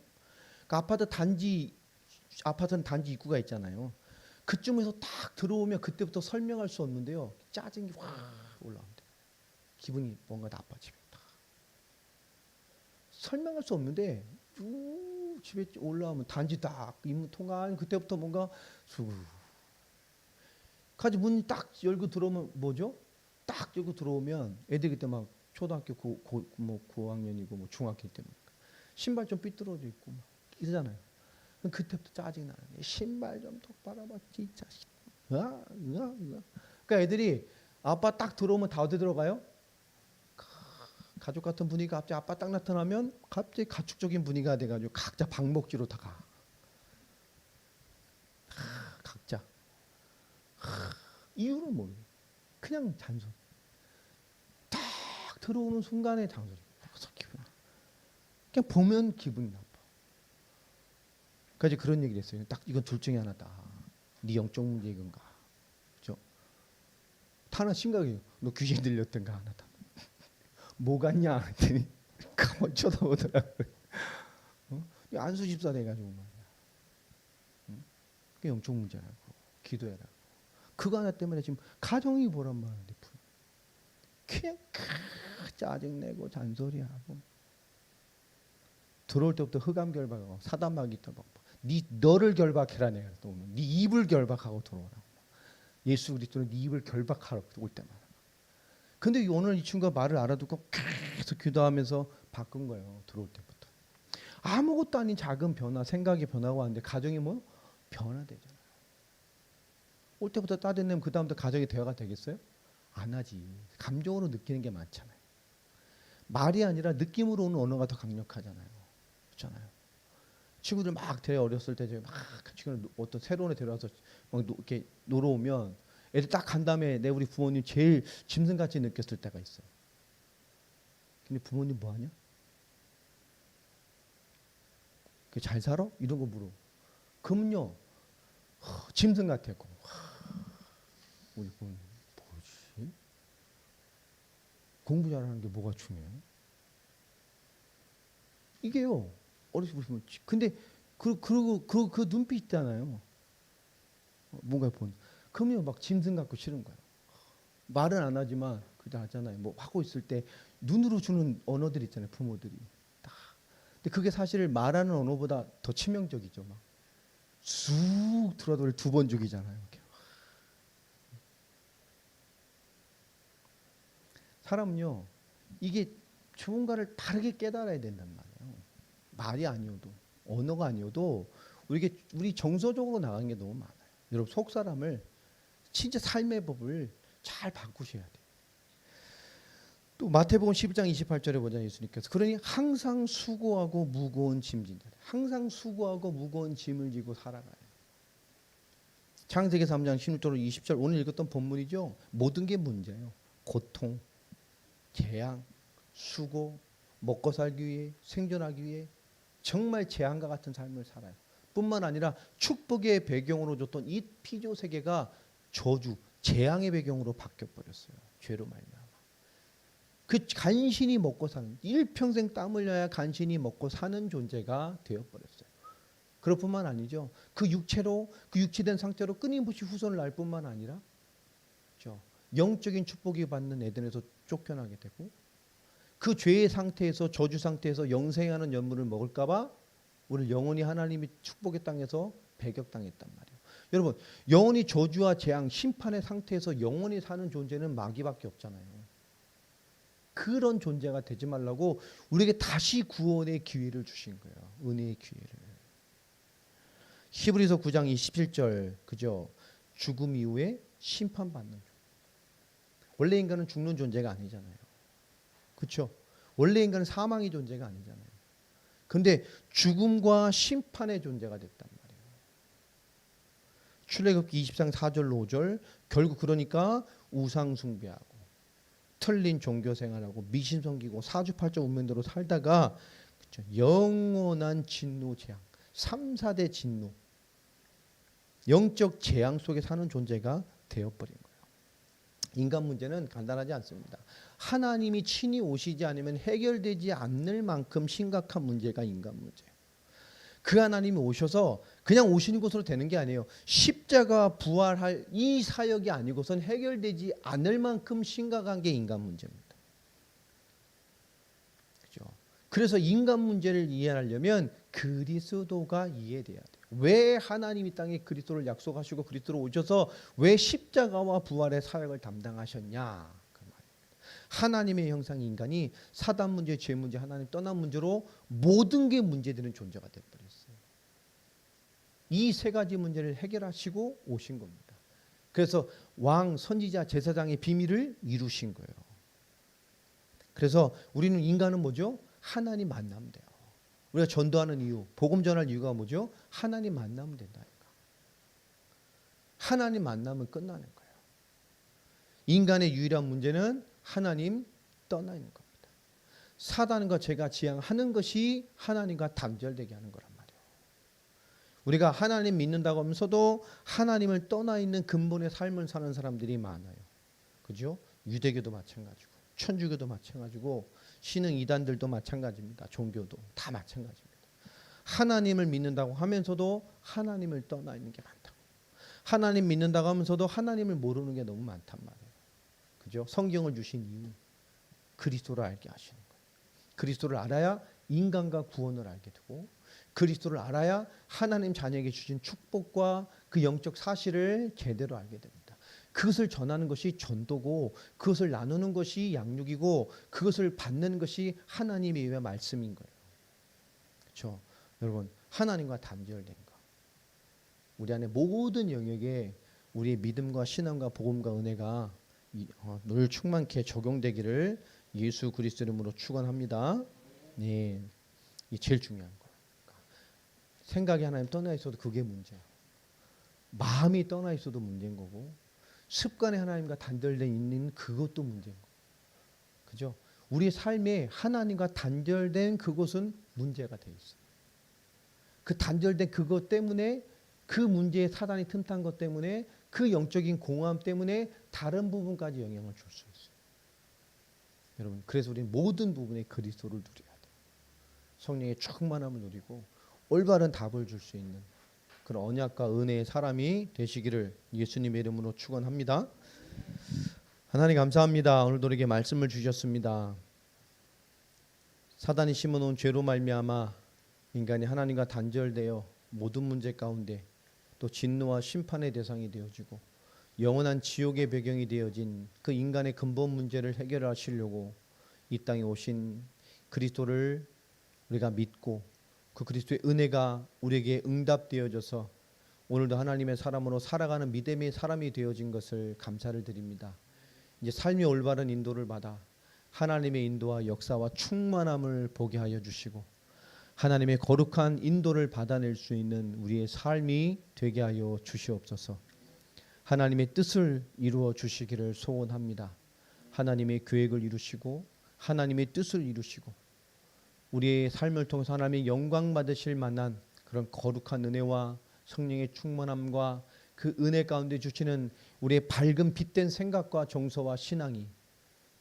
그 아파트는 단지 입구가 있잖아요. 그쯤에서 딱 들어오면 그때부터 설명할 수 없는데요. 짜증이 확 올라옵니다. 기분이 뭔가 나빠집니다. 설명할 수 없는데 집에 올라오면 단지 딱 입문 통과한 그때부터 뭔가 수구. 가지 문 딱 열고 들어오면 뭐죠? 딱 열고 들어오면 애들이 그때 막 초등학교 뭐 고학년이고 뭐 중학교 때문에 신발 좀 삐뚤어져 있고 막 이러잖아요. 그럼 그때부터 짜증이 나는 거예요. 신발 좀 똑바로 봤지 이 자식. 그러니까 애들이 아빠 딱 들어오면 다 어디 들어가요? 가족 같은 분위기가 갑자기 아빠 딱 나타나면 갑자기 가축적인 분위기가 돼가지고 각자 방목지로 다 가. 각자. 이유는 모르겠어요. 그냥 잔소리. 딱 들어오는 순간에 잔소리. 그냥 보면 기분이 나빠. 그래서 그런 얘기를 했어요. 딱 이건 둘 중에 하나다. 네 영적 문제인가. 그죠? 하나 심각해요. 너 귀신 들렸던가 하나다. 뭐 같냐 했더니 가만 쳐다보더라고요. 안수 집사 돼가지고 말이야. 그게 영적 문제라고. 기도해라. 그거 하나 때문에 지금 가정이 보란 말인데 그냥 짜증내고 잔소리하고 들어올 때부터 흑암 결박하고 사단마귀 있다고 너를 결박해라 내가 또 오면 네 입을 결박하고 들어오라고. 예수 그리스도는 네 입을 결박하러 올 때마다. 근데 오늘 이 친구가 말을 알아듣고 계속 기도하면서 바꾼 거예요. 들어올 때부터. 아무것도 아닌 작은 변화, 생각이 변하고 하는데 가정이 뭐 변화되잖아요. 올 때부터 따뜻내면 그 다음부터 가정이 대화가 되겠어요? 안 하지. 감정으로 느끼는 게 많잖아요. 말이 아니라 느낌으로 오는 언어가 더 강력하잖아요. 그렇잖아요. 친구들 막 되게 어렸을 때 막 친구들 어떤 새로운 애 데려와서 막 이렇게 놀러 오면 애들 딱 간 다음에 우리 부모님 제일 짐승같이 느꼈을 때가 있어요. 근데 부모님 뭐 하냐? 잘 살아? 이런 거 물어. 그러면요 짐승 같았고 우리 부모님 뭐지? 공부 잘하는 게 뭐가 중요해? 이게요 어렸을 때 보시면 근데 그 눈빛 있잖아요. 뭔가 본. 그러면 막 짐승 같고 싫은 거예요. 말은 안 하지만 그때 하잖아요. 뭐 하고 있을 때 눈으로 주는 언어들 있잖아요. 부모들이. 딱. 근데 그게 사실 말하는 언어보다 더 치명적이죠. 막 쑥 들어도 2번 죽이잖아요. 이렇게. 사람은요 이게 무언가를 다르게 깨달아야 된단 말이에요. 말이 아니어도 언어가 아니어도 우리 정서적으로 나가는 게 너무 많아요. 여러분 속 사람을 진짜 삶의 법을 잘 바꾸셔야 돼요. 또 마태복음 12장 28절에 보자 예수님께서 그러니 항상 수고하고 무거운 짐진 자들 항상 수고하고 무거운 짐을 지고 살아가요. 창세기 3장 16절 20절 오늘 읽었던 본문이죠. 모든 게 문제예요. 고통, 재앙, 수고, 먹고 살기 위해 생존하기 위해 정말 재앙과 같은 삶을 살아요. 뿐만 아니라 축복의 배경으로 줬던 이 피조 세계가 저주, 재앙의 배경으로 바뀌어 버렸어요. 죄로 말미암아. 그 간신히 먹고 사는 일평생 땀 흘려야 간신히 먹고 사는 존재가 되어 버렸어요. 그럴 뿐만 아니죠. 그 육체된 상태로 끊임없이 후손을 낳을 뿐만 아니라 그렇죠? 영적인 축복이 받는 에덴에서 쫓겨나게 되고 그 죄의 상태에서 저주 상태에서 영생하는 연물을 먹을까 봐 우리 영원히 하나님이 축복의 땅에서 배격당했단 말이에요. 여러분 영원히 저주와 재앙 심판의 상태에서 영원히 사는 존재는 마귀밖에 없잖아요. 그런 존재가 되지 말라고 우리에게 다시 구원의 기회를 주신 거예요. 은혜의 기회를. 히브리서 9장 27절 그죠? 죽음 이후에 심판받는 존재. 원래 인간은 죽는 존재가 아니잖아요. 그렇죠? 원래 인간은 사망의 존재가 아니잖아요. 그런데 죽음과 심판의 존재가 됐단 말이에요. 출애굽기 20장 4절로 5절. 결국 그러니까 우상 숭배하고 틀린 종교 생활하고 미신 섬기고 사주팔자 운명대로 살다가 그렇죠. 영원한 진노 재앙, 3, 4대 진노, 영적 재앙 속에 사는 존재가 되어버린 거예요. 인간 문제는 간단하지 않습니다. 하나님이 친히 오시지 않으면 해결되지 않을 만큼 심각한 문제가 인간 문제예요. 그 하나님이 오셔서 그냥 오시는 것으로 되는 게 아니에요. 십자가 부활할 이 사역이 아니고선 해결되지 않을 만큼 심각한 게 인간 문제입니다. 그죠? 그래서 인간 문제를 이해하려면 그리스도가 이해돼야 돼요. 왜 하나님이 땅에 그리스도를 약속하시고 그리스도로 오셔서 왜 십자가와 부활의 사역을 담당하셨냐? 그 말입니다. 하나님의 형상 인간이 사단 문제, 죄 문제, 하나님 떠난 문제로 모든 게 문제되는 존재가 되어버렸어요. 이 세 가지 문제를 해결하시고 오신 겁니다. 그래서 왕, 선지자, 제사장의 비밀을 이루신 거예요. 그래서 우리는 인간은 뭐죠? 하나님 만나면 돼요. 우리가 전도하는 이유, 복음 전할 이유가 뭐죠? 하나님 만나면 된다니까. 하나님 만나면 끝나는 거예요. 인간의 유일한 문제는 하나님 떠나 있는 겁니다. 사단과 죄가 지향하는 것이 하나님과 단절되게 하는 거란 말이에요. 우리가 하나님 믿는다고 하면서도 하나님을 떠나 있는 근본의 삶을 사는 사람들이 많아요. 그죠? 유대교도 마찬가지고 천주교도 마찬가지고 신흥 이단들도 마찬가지입니다. 종교도 다 마찬가지입니다. 하나님을 믿는다고 하면서도 하나님을 떠나 있는 게 많다고. 하나님 믿는다고 하면서도 하나님을 모르는 게 너무 많단 말이에요. 그죠? 성경을 주신 이유, 그리스도를 알게 하시는 거예요. 그리스도를 알아야 인간과 구원을 알게 되고, 그리스도를 알아야 하나님 자녀에게 주신 축복과 그 영적 사실을 제대로 알게 됩니다. 그것을 전하는 것이 전도고, 그것을 나누는 것이 양육이고, 그것을 받는 것이 하나님의 의의 말씀인 거예요. 그렇죠? 여러분, 하나님과 단절된 거. 우리 안에 모든 영역에 우리의 믿음과 신앙과 복음과 은혜가 늘 충만케 적용되기를 예수 그리스도 이름으로 축원합니다. 네, 이게 제일 중요한 거예요. 생각이 하나님 떠나 있어도 그게 문제예요. 마음이 떠나 있어도 문제인 거고, 습관이 하나님과 단절되어 있는 그것도 문제인 거예요. 그죠? 우리의 삶에 하나님과 단절된 그것은 문제가 돼 있어요. 그 단절된 그것 때문에, 그 문제에 사단이 틈탄 것 때문에, 그 영적인 공허함 때문에 다른 부분까지 영향을 줄 수 있어요. 여러분, 그래서 우리는 모든 부분에 그리스도를 누려야 돼요. 성령의 충만함을 누리고 올바른 답을 줄 수 있는 그런 언약과 은혜의 사람이 되시기를 예수님의 이름으로 축원합니다. 하나님 감사합니다. 오늘도 우리에게 말씀을 주셨습니다. 사단이 심어놓은 죄로 말미암아 인간이 하나님과 단절되어 모든 문제 가운데 또 진노와 심판의 대상이 되어지고 영원한 지옥의 배경이 되어진 그 인간의 근본 문제를 해결하시려고 이 땅에 오신 그리스도를 우리가 믿고 그 그리스도의 은혜가 우리에게 응답되어져서 오늘도 하나님의 사람으로 살아가는 믿음의 사람이 되어진 것을 감사를 드립니다. 이제 삶의 올바른 인도를 받아 하나님의 인도와 역사와 충만함을 보게 하여 주시고 하나님의 거룩한 인도를 받아낼 수 있는 우리의 삶이 되게 하여 주시옵소서. 하나님의 뜻을 이루어 주시기를 소원합니다. 하나님의 계획을 이루시고 하나님의 뜻을 이루시고 우리의 삶을 통해서 하나님의 영광 받으실 만한 그런 거룩한 은혜와 성령의 충만함과 그 은혜 가운데 주시는 우리의 밝은 빛된 생각과 정서와 신앙이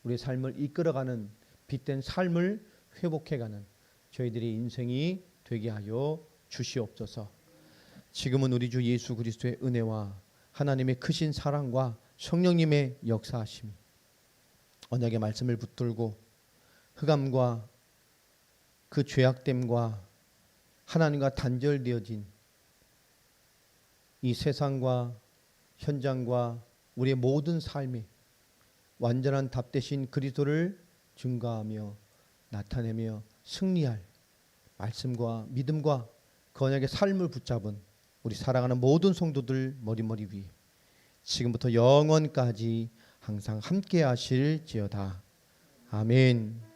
우리의 삶을 이끌어가는 빛된 삶을 회복해가는 저희들의 인생이 되게 하여 주시옵소서. 지금은 우리 주 예수 그리스도의 은혜와 하나님의 크신 사랑과 성령님의 역사하심이 언약의 말씀을 붙들고 흑암과 그 죄악됨과 하나님과 단절되어진 이 세상과 현장과 우리의 모든 삶에 완전한 답 되신 그리스도를 증거하며 나타내며 승리할 말씀과 믿음과 그 언약의 삶을 붙잡은 우리 사랑하는 모든 성도들 머리머리 위에 지금부터 영원까지 항상 함께 하실지어다. 아멘.